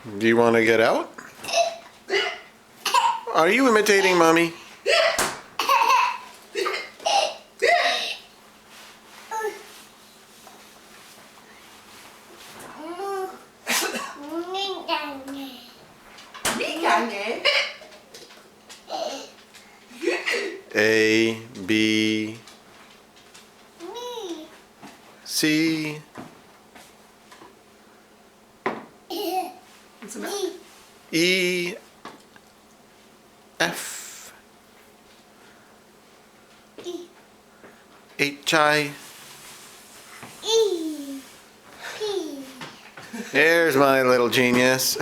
Do you want to get out? Are you imitating Mommy? A, B, C, E, F, H, I. There's my little genius.